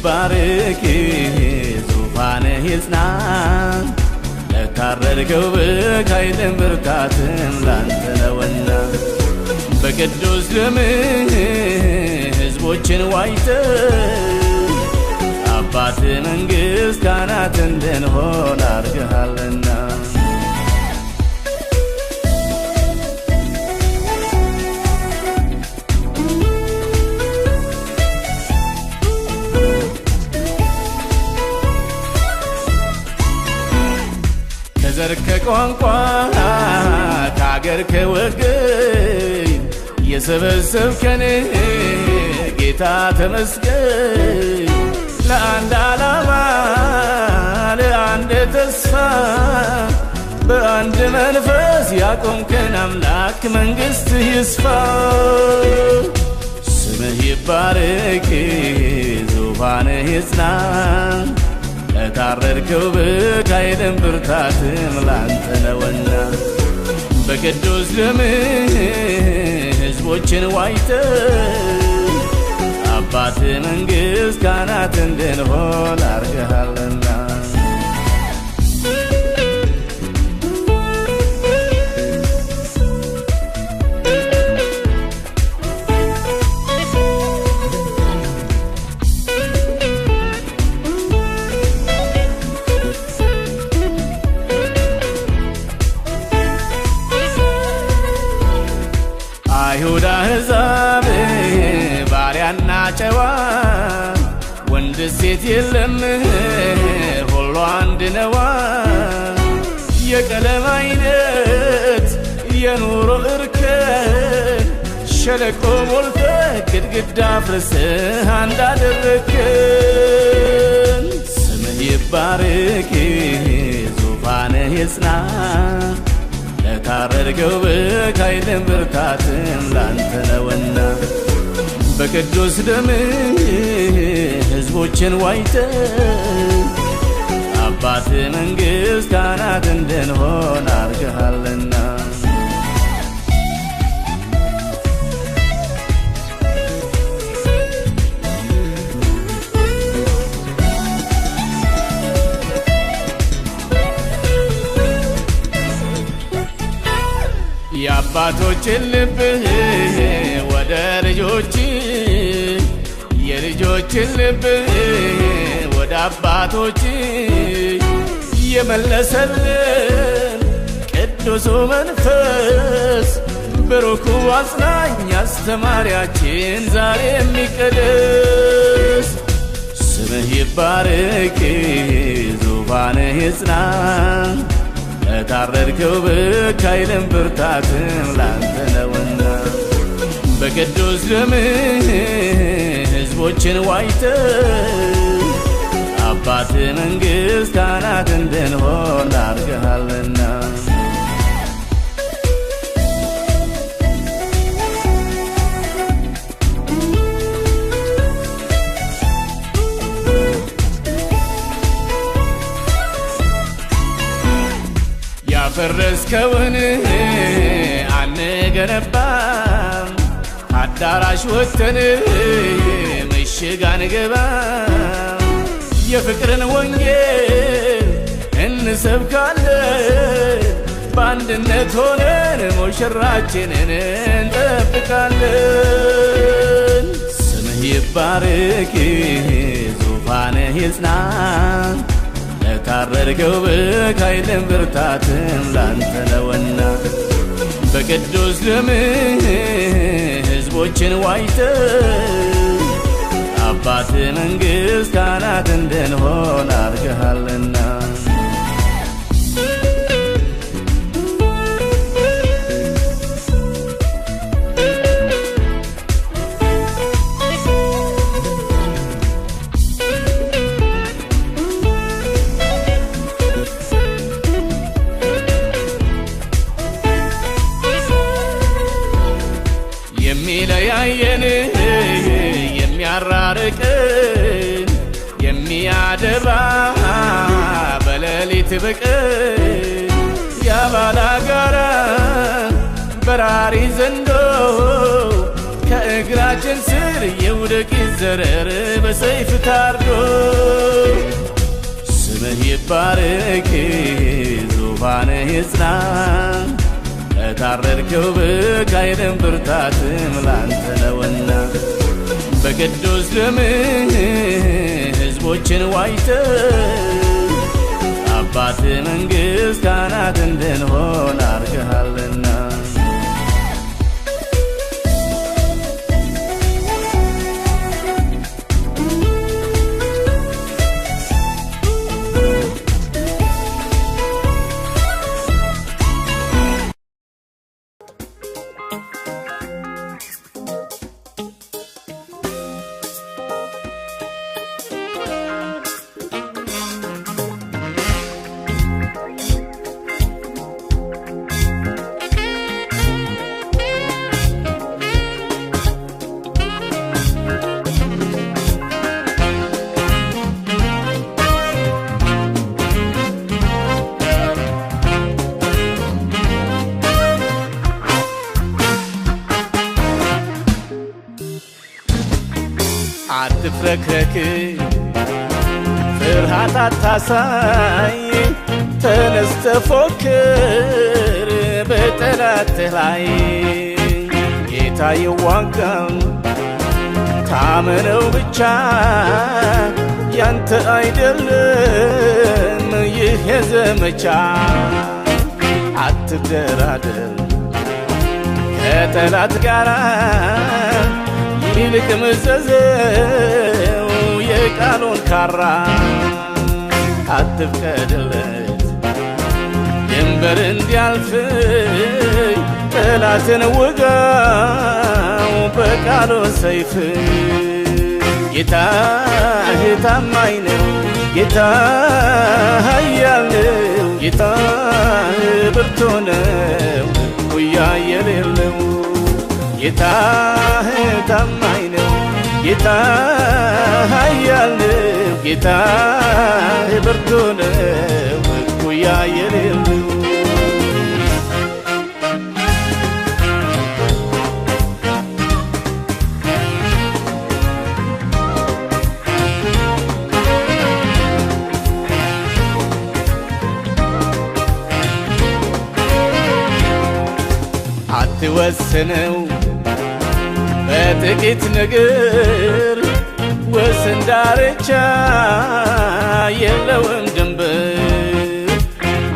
Speaker 1: ባርክ ዙፋንህ ይጽና ለታረድከው በኃይልም ብርታትም ላንተ ነውና በቅዱስ ደምህ ሕዝቦችን ዋጅተህ አባት መንግሥት ካህናት እንድንሆን አድርገሃልና ከዘር ከቋንቋ ከአገር ከወገን የሰበሰብከን ጌታ ተመስገን ለአንድ ዓላማ ለአንድ ተስፋ በአንድ መንፈስ ያቆምከን አምላክ መንግሥትህ ይስፋ ስምህ ይባረክ ዙፋንህ ይጽና ለታረድከው በኃይልም ብርታትም ላንተ ነውና በቅዱስ ደምህ ሕዝቦችን ዋጅተህ አባት መንግሥት ካህናት እንድንሆን አድርገሃልና አይሁድ አሕዛብ ባሪያና ጨዋ ወንድ ሴት የለም ሁሉ አንድ ነዋ የቀለም አይነት የኑሮ እርከን ሸለቆ ሞልተህ ግድግዳ አፍርሰህ አንድ አደረግከን ስምህ ይባረክ ዙፋንህ ይጽና ለታረድከው በኃይልም ብርታትም ላንተ ነውና በቅዱስ ደምህ ሕዝቦችን ዋጅተህ አባት መንግሥት ካህናት እንድንሆን አድርገሃልና የአባቶችን ልብ ወደ ልጆች የልጆችን ልብ ወደ አባቶች የመለሰልን ቅዱሱ መንፈስ ብሩኩ አጽናኝ አስተማሪያችን ዛሬ የሚቀደስ ስምህ ይባረክ ዙፋንህ ይጽና ለታረድከው በኃይልም ብርታትም ላንተ ነውና በቅዱስ ደምህ ሕዝቦችን ዋጅተህ አባት መንግሥት ካህናት እንድንሆን አድርገሃልና ያፈረስከውን አንገነባም አዳራሽ ወጥተን ምሽግ አንገባም የፍቅርን ወንጌል እንሰብካለን በአንድነት ሆነን ሙሽራችንን እንጠብቃለን ስምህ ይባረክ ዙፋንህ ይጽና ለታረድከው በኃይልም ብርታትም ላንተ ነውና በቅዱስ ደምህ ሕዝቦችን ዋጅተህ አባት መንግሥት ካህናት እንድንሆን አድርገሃልና የሚለያየን የሚያራርቅን የሚያደባ በሌሊት በቀን ያባላጋራ በራሪ ዘንዶ ከእግራችን ስር ይውደቅ ይዘረር በሰይፍ ታርዶ ስምህ ይባረክ ዙፋንህ ይጽና ለታረድከው በኃይልም ብርታትም ላንተ ነውና በቅዱስ ደምህ ሕዝቦችን ዋጅተህ አባት መንግሥት ካህናት እንድንሆን አድርገሃልና አትፍረክረክ ፍርሃት አታሳይ ተነስተህ ፎክር በጠላትህ ላይ ጌታ ይዋጋል ታመነው ብቻ ያንተ አይደለም ይህ የዘመቻ አትደራደር ከጠላት ጋር ይልቅ መዘዘው የቃሉን ካራ አትፍቀድለት ድንበር እንዲያልፍ ጠላትን ውጋው በቃሉ ሰይፍ ጌታ ታማኝ ነው ጌታ ኃያል ነው ጌታ ብርቱ ነው ጉያ የሌለው ጌታ ታማኝ ነው ጌታ ኃያል ነው ጌታ ብርቱ ነው ጉያ የሌለው የወሰነው በጥቂት ነገር ወሰን ዳርቻ የለውም ድንበር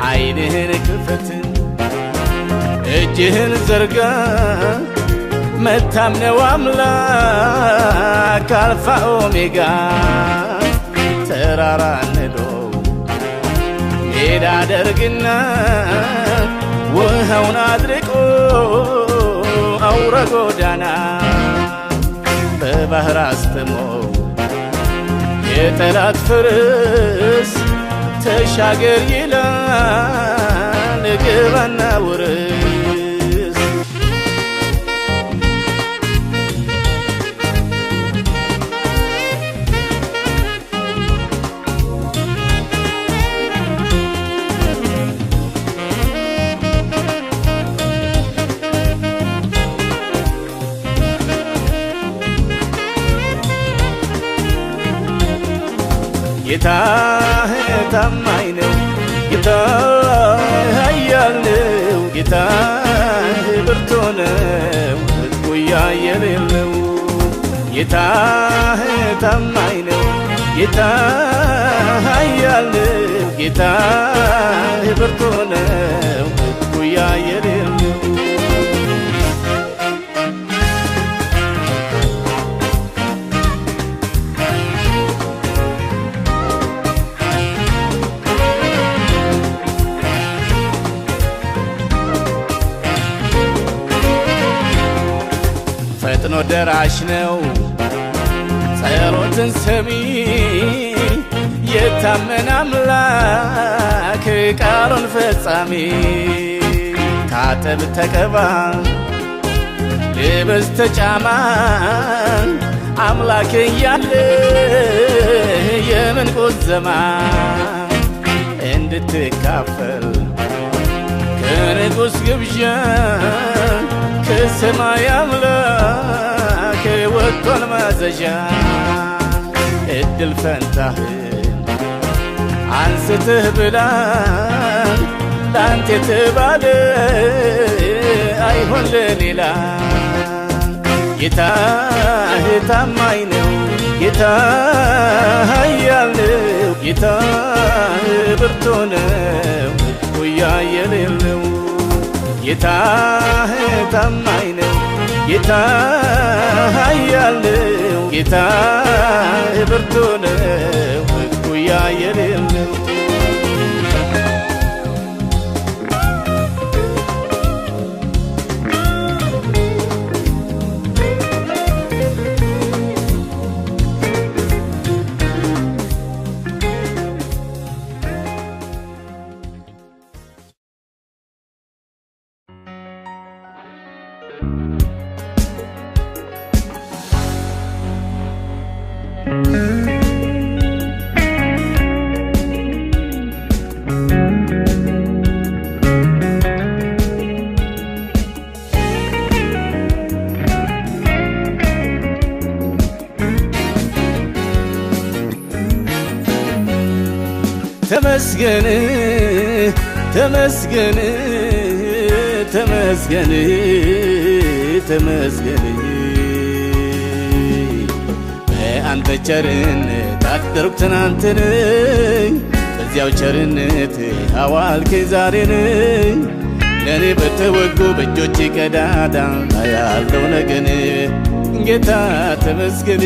Speaker 1: ዓይንህን ክፈት እጅህን ዘርጋ መታምነው አምላክ አልፋ ኦሜጋ ተራራ ንዶ ሜዳ ደርግና ውሃውን አድርቆ አውራ ጎዳና በባህር አስተሞ የጠላት ፍርስ ተሻገር ይላል ግባና ውርስ ጌታህ ታማኝ ነው ጌታህ ኃያል ነው ጌታህ ብርቱ ነው እኩያ የሌለው ጌታህ ታማኝ ነው ጌታህ ኃያል ነው ጌታህ ብርቱ ነው እኩያ የሌለው ፈጥኖ ደራሽ ነው ጸሎትን ሰሚ የታመነ አምላክ ቃሉን ፈጻሚ ታጠብ ተቀባ ልበስ ተጫማ አምላክ ያለ የምን ቁዘማ እንድትካፈል ከንጉሥ ግብዣ ከሰማይ አምላክ ወጥቷል ማዘዣ እድል ፈንታህን አንስተህ ብላ ላንተ የተባለ አይሆን ለሌላ ጌታህ ታማኝ ነው ጌታህ ኃያል ነው ጌታህ ብርቱ ነው እኩያ የሌለው ጌታህ ታማኝ ነው ጌታህ ኃያል ነው ጌታህ ብርቱ ነው እኩያ የሌለው ተመስገን ተመስገን ተመስገን ተመስገን በአንተ ቸርነት አደርኩ ትናንትን በዚያው ቸርነት አዋልከኝ ዛሬን ለኔ በተወጉ በእጆቼ ቀዳዳ ያለው ነገን ጌታ ተመስገን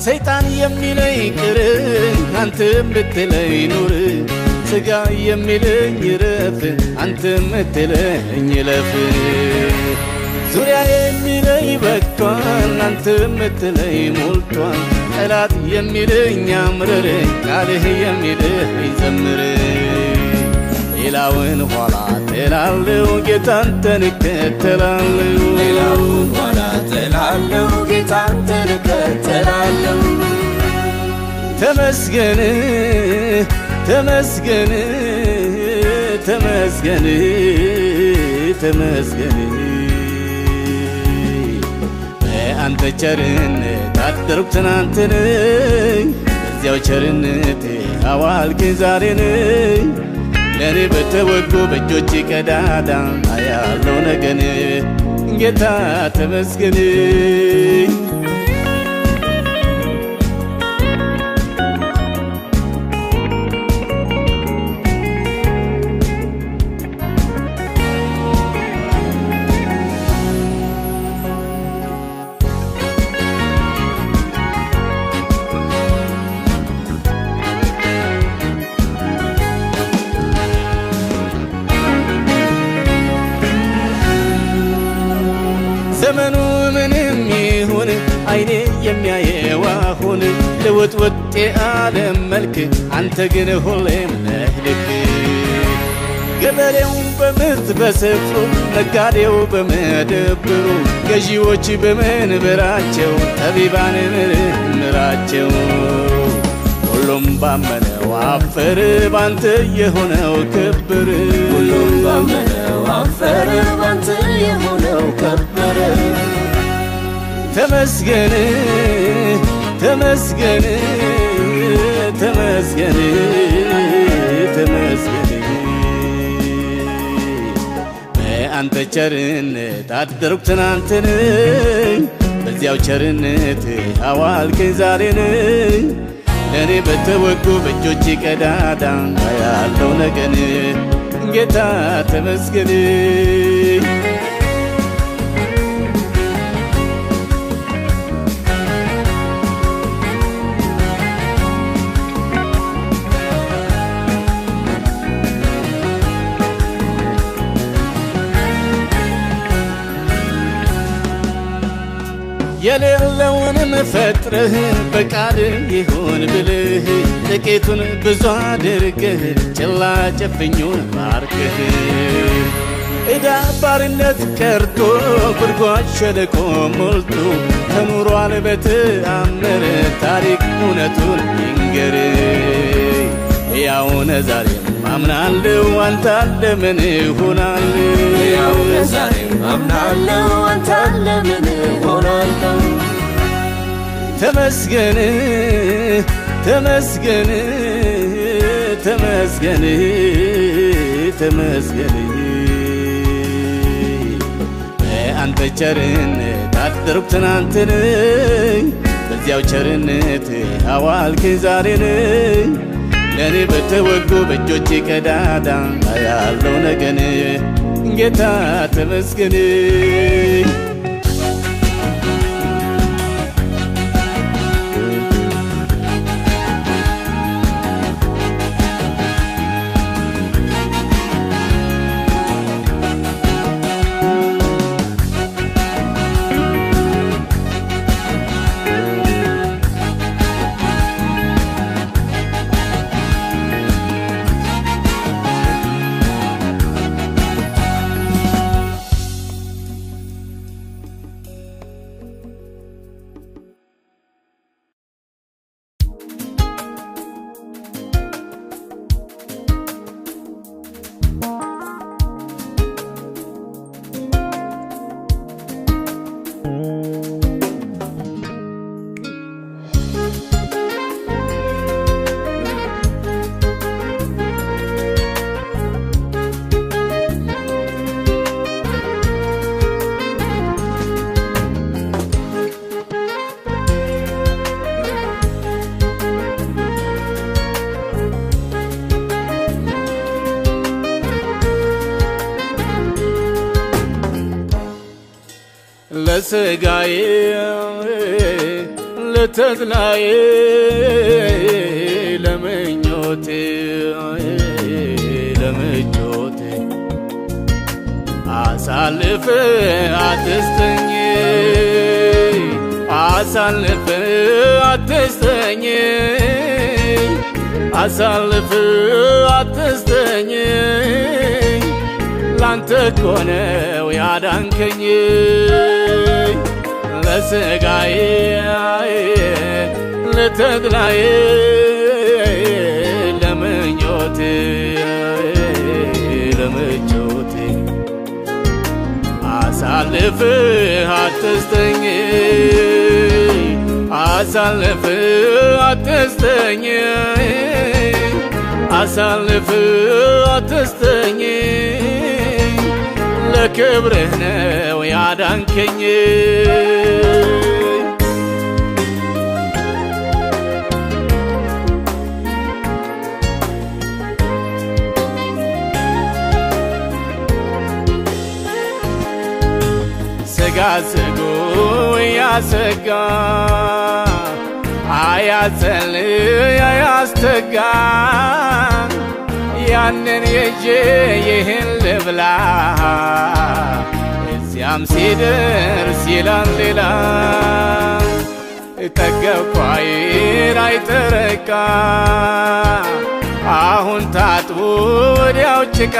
Speaker 1: ሰይጣን የሚለኝ ቅር አንተም ብትለኝ ኑር ስጋ የሚለኝ ረፍ አንተም ብትለኝ ለፍ ዙሪያ የሚለኝ በቅቷል አንተም ብትለኝ ሞልቷል ጠላት የሚለኝ አምርር ቃልህ የሚለኝ ዘምር ሌላውን ኋላ ጥላለሁ ጌታን እከተላለሁ
Speaker 2: ሌላውን ኋላ ጥላለሁ ጌታን እከተላለሁ
Speaker 1: ተመስገን ተመስገን ተመስገን ተመስገን በአንተ ቸርነት አደርኩ ትናንትን በዚያው ቸርነት አዋልከኝ ዛሬን ለኔ በተወጉ በእጆች ቀዳዳ አያለው ነገን ጌታ ተመስገን ዘመኑ ምንም ይሁን አይኔ የሚያየው አሁን ለወጥወጥ የዓለም መልክ አንተ ግን ሁሌም ነህ ልክ ገበሬው በምርት በስፍሩ ነጋዴው በመደብሩ ገዢዎች በመንበራቸው ጠቢባን ምራቸው ሁሉም ባመነው አፈር ባንተ የሆነው ክብር
Speaker 2: ሁሉም ባመነው አፈር ባንተ የሆነው ከበረ
Speaker 1: ተመስገን ተመስገን ተመስገን ተመስገን በአንተ ቸርነት አደርኩ ትናንትን በዚያው ቸርነት አዋልከኝ ዛሬን ለኔ በተወጉ በእጆች ቀዳዳ ያለው ነገን ጌታ ተመስገን የሌለውንም ፈጥረህ በቃል ይሁን ብልህ ጥቂቱን ብዙ አድርገህ ጭላ ጨፍኙን ባርከህ ዕዳ ባርነት ቀርቶ ጉድጓድ ሸለቆ ሞልቶ ተኑሯል በተአምር ታሪክ እውነቱን ይንገር ያውነ ዛሬም አምናለሁ አንተ ለምን እሆናለሁ
Speaker 2: ያውነ ዛሬም አምናለሁ አንተ ለምን እሆናለሁ
Speaker 1: ተመስገን ተመስገን ተመስገን ተመስገን በአንተ ቸርነት አደርኩ ትናንትን በዚያው ቸርነት አዋልከኝ ዛሬን ለኔ በተወጉ በእጆች ቀዳዳ ያለው ነገን ጌታ ተመስገን ለስጋዬ ለተድላዬ ለምኞቴ ለምቾቴ አሳልፈ አትስጠኝ አሳልፈ አትስጠኝ አሳልፈ አትስጠኝ ላንተ እኮ ነው ያዳንከኝ ለስጋዬ ለተድላዬ ለምኞቴ አሳልፈህ አትስጠኝ አሳልፈህ አትስጠኝ አሳልፈህ አትስጠኝ ለክብርህ ነው ያዳንከኝ ስጋ ስጉ ያሰጋ አያጸልይ አያስተጋ ያንን የጄ ይህን ልብላ እዚያም ሲደርስ ይላል ሌላ ጠገብኩ አይን አይጠረቃ አሁን ታጥቦ ወዲያው ጭቃ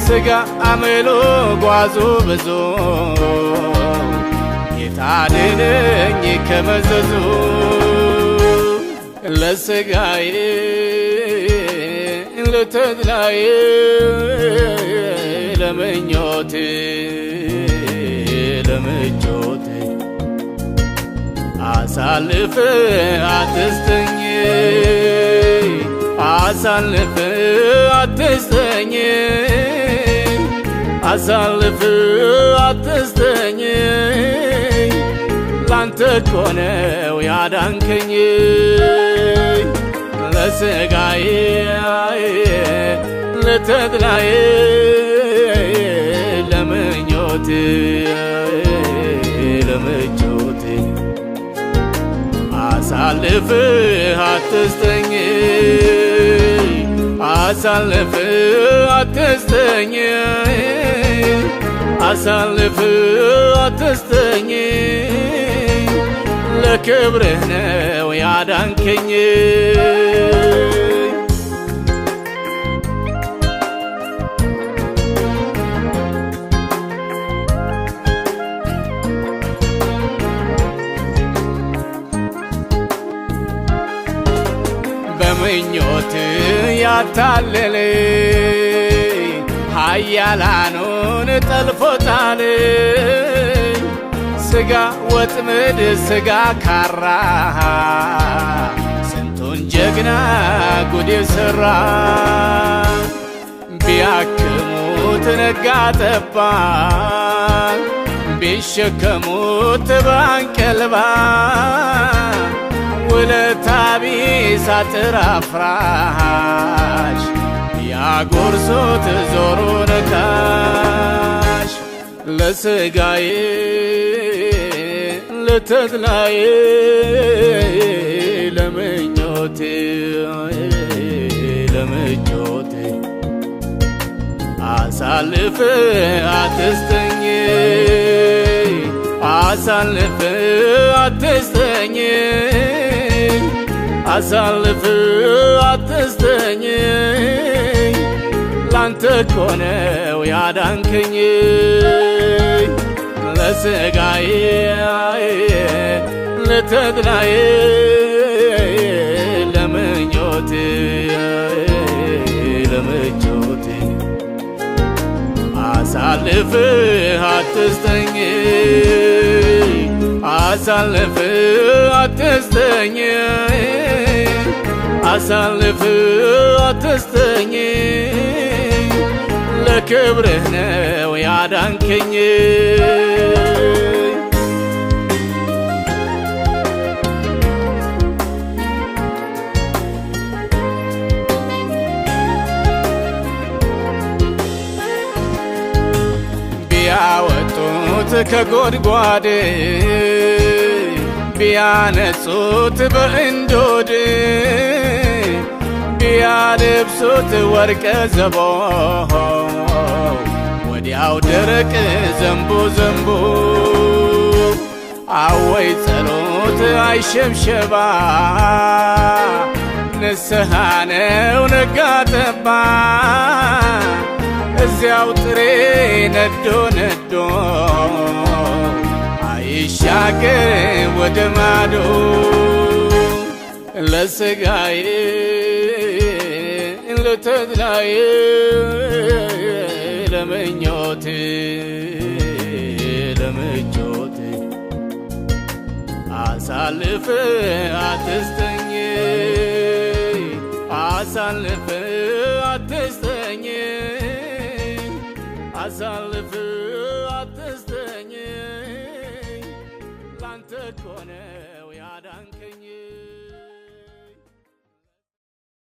Speaker 1: ስጋ አምሎ ጓዙ ብዙ ጌታ አድነኝ ከመዘዙ ለስጋዬ ለተድላዬ ለምኞቴ ለምቾቴ አሳልፈህ አትስጠኝ አሳልፈህ አትስጠኝ አሳልፈህ አትስጠኝ ላንተ እኮ ነው ያዳንከኝ ለስጋዬ ለተድላዬ ለምኞቴ ለምቾቴ አሳልፈህ አትስጠኝ አሳልፈህ አትስጠኝ አሳልፈህ አትስጠኝ ለክብርህ ነው ያዳንከኝ በምኞት ያታለለ ኃያላኑን ጠልፎታል ስጋ ወጥመድ ስጋ ካራ ስንቱን ጀግና ጉድ የሠራ ቢያክሙት ነጋ ጠባ ቢሸከሙት ባንቀልባ ውለታ ቢስ አጥር አፍራሽ ያጎርሱት ዞሮ ነካሽ ለስጋዬ ለተድላዬ ለምኞቴ ለምቾቴ አሳልፈህ አትስጠኝ አሳልፈህ አትስጠኝ አሳልፈህ አትስጠኝ ላንተ እኮ ነው ያዳንከኝ ለስጋዬ ለተድላዬ ለምኞቴ ለምቾቴ አሳልፈህ አትስጠኝ አሳልፈህ አትስጠኝ አሳልፈህ አትስጠኝ ለክብርህ ነው ያዳንከኝ ቢያወጡት ከጎድጓድ ቢያነጹት በእንዶድ ቢያለብሱት ወርቀ ዘቦ ወዲያው ደረቅ ዘንቦ ዘንቦ አወይ ጸሎት አይሸብሸባ ንስሐ ነው ነጋ ጠባ እዚያው ጥሬ ነዶ ነዶ አይሻገር ወደ ማዶ ለስጋዬ ለተድላዬ ለምኞት ለምቾት አሳልፈ አትስጠኝ አሳልፈ አትስጠኝ አሳልፈ